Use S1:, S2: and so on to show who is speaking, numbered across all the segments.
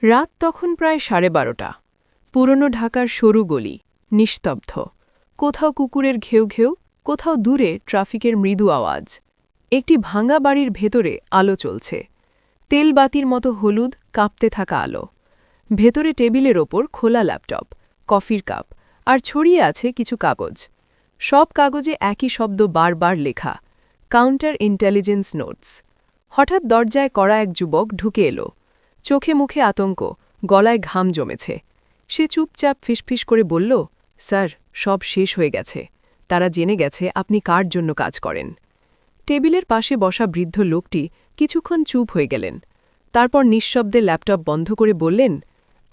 S1: রাত তখন প্রায় 12:30। পুরনো ঢাকার সরু গলি, নিস্তব্ধ। কোথাও কুকুরের ঘেউ ঘেউ, কোথাও দূরে ট্রাফিকের মৃদু আওয়াজ। একটি ভাঙা বাড়ির ভেতরে আলো জ্বলছে, তেলবাতির মতো হলুদ কাঁপতে থাকা আলো। ভেতরে টেবিলের ওপর খোলা ল্যাপটপ, কফির কাপ আর ছড়িয়ে আছে কিছু কাগজ। সব কাগজে একই শব্দ বারবার লেখা, কাউন্টার ইন্টেলিজেন্স নোটস। হঠাৎ দরজায় কড়া এক যুবক ঢুকে এলো। চোখে মুখে আতঙ্ক, গলায় ঘাম জমেছে। সে চুপচাপ ফিসফিস করে বলল, স্যার, সব শেষ হয়ে গেছে। তারা জেনে গেছে আপনি কার জন্য কাজ করেন। টেবিলের পাশে বসা বৃদ্ধ লোকটি কিছুক্ষণ চুপ হয়ে গেলেন। তারপর নিঃশব্দে ল্যাপটপ বন্ধ করে বললেন,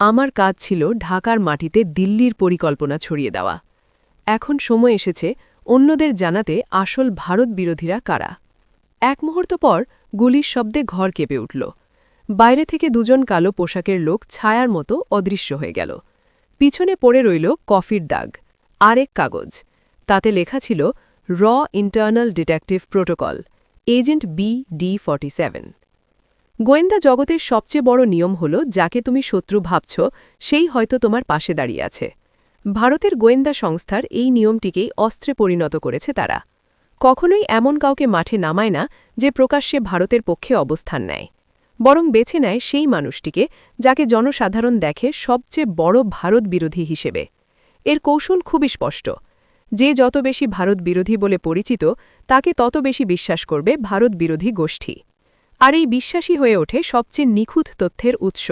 S1: আমার কাজ ছিল ঢাকার মাটিতে দিল্লির পরিকল্পনা ছড়িয়ে দেওয়া। এখন সময় এসেছে অন্যদের জানাতে আসল ভারত বিরোধীরা কারা। এক মুহূর্ত পর গুলির শব্দে ঘর কেঁপে উঠল। বাইরে থেকে দুজন কালো পোশাকের লোক ছায়ার মতো অদৃশ্য হয়ে গেল। পিছনে পড়ে রইল কফির দাগ, আরেক কাগজ। তাতে লেখা ছিল র internal detective protocol, agent BD47। গোয়েন্দা জগতের সবচেয়ে বড় নিয়ম হল, যাকে তুমি শত্রু ভাবছ সেই হয়তো তোমার পাশে দাঁড়িয়ে আছে। ভারতের গোয়েন্দা সংস্থার এই নিয়মটিকেই অস্ত্রে পরিণত করেছে তারা। কখনোই এমন কাউকে মাঠে নামায় না যে প্রকাশ্যে ভারতের পক্ষে অবস্থান নেয়, বরং বেছে নেয় সেই মানুষটিকে যাকে জনসাধারণ দেখে সবচেয়ে বড় ভারত বিরোধী হিসেবে। এর কৌশল খুবই স্পষ্ট। যে যত বেশি ভারত বিরোধী বলে পরিচিত, তাকে তত বেশি বিশ্বাস করবে ভারত বিরোধী গোষ্ঠী। আর এই বিশ্বাসী হয়ে ওঠে সবচেয়ে নিখুঁত তথ্যের উৎস।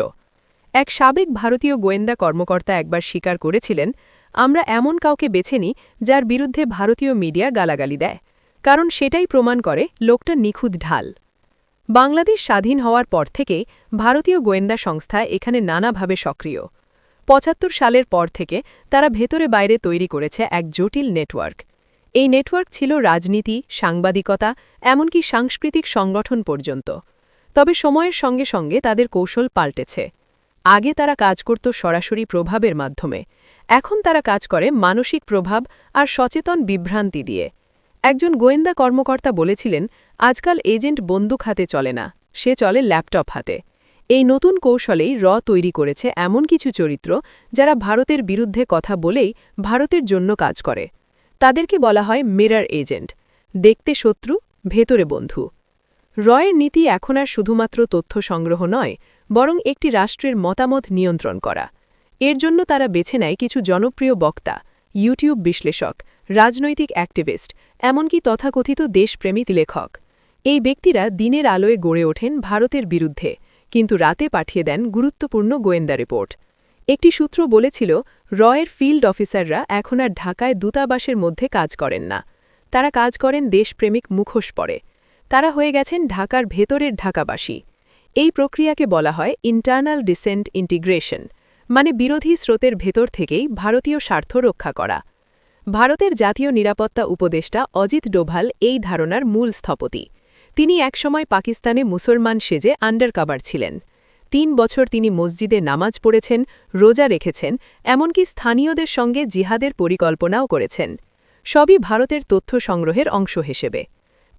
S1: এক সাবেক ভারতীয় গোয়েন্দা কর্মকর্তা একবার স্বীকার করেছিলেন, আমরা এমন কাউকে বেছে নিই যার বিরুদ্ধে ভারতীয় মিডিয়া গালাগালি দেয়, কারণ সেটাই প্রমাণ করে লোকটা নিখুঁত ঢাল। বাংলাদেশ স্বাধীন হওয়ার পর থেকে ভারতীয় গোয়েন্দা সংস্থা এখানে নানাভাবে সক্রিয়। ৭৫ সালের পর থেকে তারা ভেতরে বাইরে তৈরি করেছে এক জটিল নেটওয়ার্ক। এই নেটওয়ার্ক ছিল রাজনীতি, সাংবাদিকতা, এমনকি সাংস্কৃতিক সংগঠন পর্যন্ত। তবে সময়ের সঙ্গে সঙ্গে তাদের কৌশল পাল্টেছে। আগে তারা কাজ করত সরাসরি প্রভাবের মাধ্যমে, এখন তারা কাজ করে মানসিক প্রভাব আর সচেতন বিভ্রান্তি দিয়ে। একজন গোয়েন্দা কর্মকর্তা বলেছিলেন, আজকাল এজেন্ট বন্দুক হাতে চলে না, সে চলে ল্যাপটপ হাতে। এই নতুন কৌশলেই তৈরি করেছে এমন কিছু চরিত্র যারা ভারতের বিরুদ্ধে কথা বলেই ভারতের জন্য কাজ করে। তাদেরকে বলা হয় মিরর এজেন্ট, দেখতে শত্রু, ভেতরে বন্ধু। এর নীতি এখন আর শুধুমাত্র তথ্য সংগ্রহ নয়, বরং একটি রাষ্ট্রের মতামত নিয়ন্ত্রণ করা। এর জন্য তারা বেছে নেয় কিছু জনপ্রিয় বক্তা, ইউটিউব বিশ্লেষক, রাজনৈতিক অ্যাক্টিভিস্ট, এমনকি তথাকথিত দেশপ্রেমী লেখক। এই ব্যক্তিরা দিনের আলোয় গড়ে ওঠেন ভারতের বিরুদ্ধে, কিন্তু রাতে পাঠিয়ে দেন গুরুত্বপূর্ণ গোয়েন্দা রিপোর্ট। একটি সূত্র বলেছিল, এর ফিল্ড অফিসাররা এখন আর ঢাকায় দূতাবাসের মধ্যে কাজ করেন না, তারা কাজ করেন দেশপ্রেমিক মুখোশ পরে। তারা হয়ে গেছেন ঢাকার ভেতরের ঢাকাবাসী। এই প্রক্রিয়াকে বলা হয় ইন্টারনাল ডিসেন্ট ইন্টিগ্রেশন, মানে বিরোধী স্রোতের ভেতর থেকেই ভারতীয় স্বার্থ রক্ষা করা। ভারতের জাতীয় নিরাপত্তা উপদেষ্টা অজিত ডোভাল এই ধারণার মূল স্থপতি। তিনি একসময় পাকিস্তানে মুসলমান সেজে আন্ডারকভার ছিলেন। ৩ বছর তিনি মসজিদে নামাজ পড়েছেন, রোজা রেখেছেন, এমনকি স্থানীয়দের সঙ্গে জিহাদের পরিকল্পনাও করেছেন। সবই ভারতের তথ্য সংগ্রহের অংশ হিসেবে।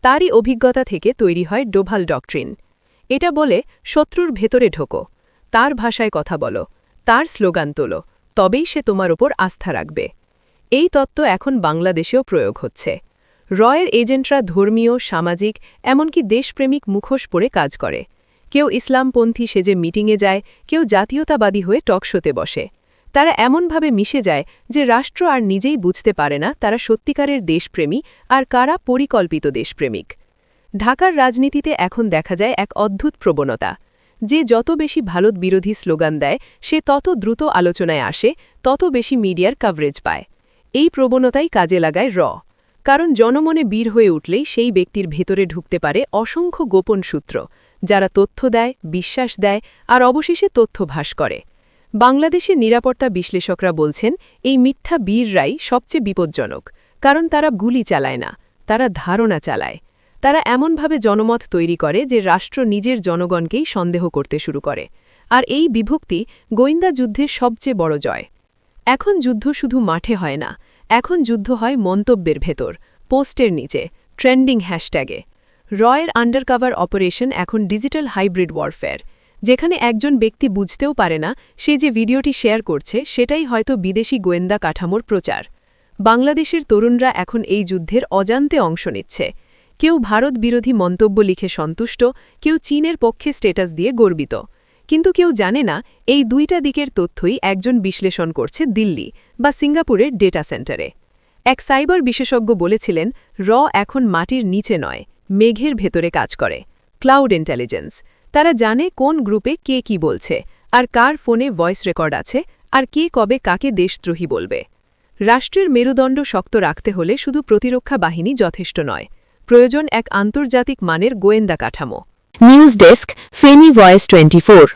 S1: তারই অভিজ্ঞতা থেকে তৈরি হয় ডোভাল ডকট্রিন। এটা বলে, শত্রুর ভেতরে ঢোকো, তার ভাষায় কথা বলো, তার স্লোগান তোলো, তবেই সে তোমার ওপর আস্থা রাখবে। এই তত্ত্ব এখন বাংলাদেশেও প্রয়োগ হচ্ছে। এর এজেন্টরা ধর্মীয়, সামাজিক, এমনকি দেশপ্রেমিক মুখোশ পরে কাজ করে। কেউ ইসলামপন্থী সেজে মিটিংয়ে যায়, কেউ জাতীয়তাবাদী হয়ে টকশোতে বসে। তারা এমনভাবে মিশে যায় যে রাষ্ট্র আর নিজেই বুঝতে পারে না তারা সত্যিকারের দেশপ্রেমী আর কারা পরিকল্পিত দেশপ্রেমিক। ঢাকার রাজনীতিতে এখন দেখা যায় এক অদ্ভুত প্রবণতা, যে যত বেশি ভারত বিরোধী স্লোগান দেয় সে তত দ্রুত আলোচনায় আসে, তত বেশি মিডিয়ার কভারেজ পায়। এই প্রবণতাই কাজে লাগায় কারণ জনমনে বীর হয়ে উঠলেই সেই ব্যক্তির ভেতরে ঢুকতে পারে অসংখ্য গোপন সূত্র, যারা তথ্য দেয়, বিশ্বাস দেয় আর অবশেষে তথ্য ভাস করে। বাংলাদেশের নিরাপত্তা বিশ্লেষকরা বলছেন, এই মিথ্যা বীররাই সবচেয়ে বিপজ্জনক, কারণ তারা গুলি চালায় না, তারা ধারণা চালায়। তারা এমনভাবে জনমত তৈরি করে যে রাষ্ট্র নিজের জনগণকেই সন্দেহ করতে শুরু করে। আর এই বিভক্তি গোয়েন্দা যুদ্ধের সবচেয়ে বড় জয়। এখন যুদ্ধ শুধু মাঠে হয় না, এখন যুদ্ধ হয় মন্তব্যের ভেতর, পোস্টের নিচে, ট্রেন্ডিং হ্যাশট্যাগে। এর আন্ডারকভার অপারেশন এখন ডিজিটাল হাইব্রিড ওয়ারফেয়ার। যেখানে একজন ব্যক্তি বুঝতেও পারে না সে যে ভিডিওটি শেয়ার করছে সেটাই হয়তো বিদেশি গোয়েন্দা কাঠামোর প্রচার। বাংলাদেশের তরুণরা এখন এই যুদ্ধের অজান্তে অংশ নিচ্ছে। কেউ ভারত বিরোধী মন্তব্য লিখে সন্তুষ্ট, কেউ চীনের পক্ষে স্ট্যাটাস দিয়ে গর্বিত। কিন্তু কেউ জানে না এই দুইটা দিকের তথ্যই একজন বিশ্লেষণ করছে দিল্লি বা সিঙ্গাপুরের ডেটা সেন্টারে। এক সাইবার বিশেষজ্ঞ বলেছিলেন, এখন মাটির নিচে নয়, মেঘের ভেতরে কাজ করে। Cloud intelligence. তারা জানে কোন গ্রুপে কে কি বলছে, আর কার ফোনে ভয়েস রেকর্ড আছে, আর কে কবে কাকে দেশদ্রোহী বলবে। রাষ্ট্রের মেরুদণ্ড শক্ত রাখতে হলে শুধু প্রতিরক্ষা বাহিনী যথেষ্ট নয়, প্রয়োজন এক আন্তর্জাতিক মানের গোয়েন্দা কাঠামো।
S2: News desk, Feni voice 24।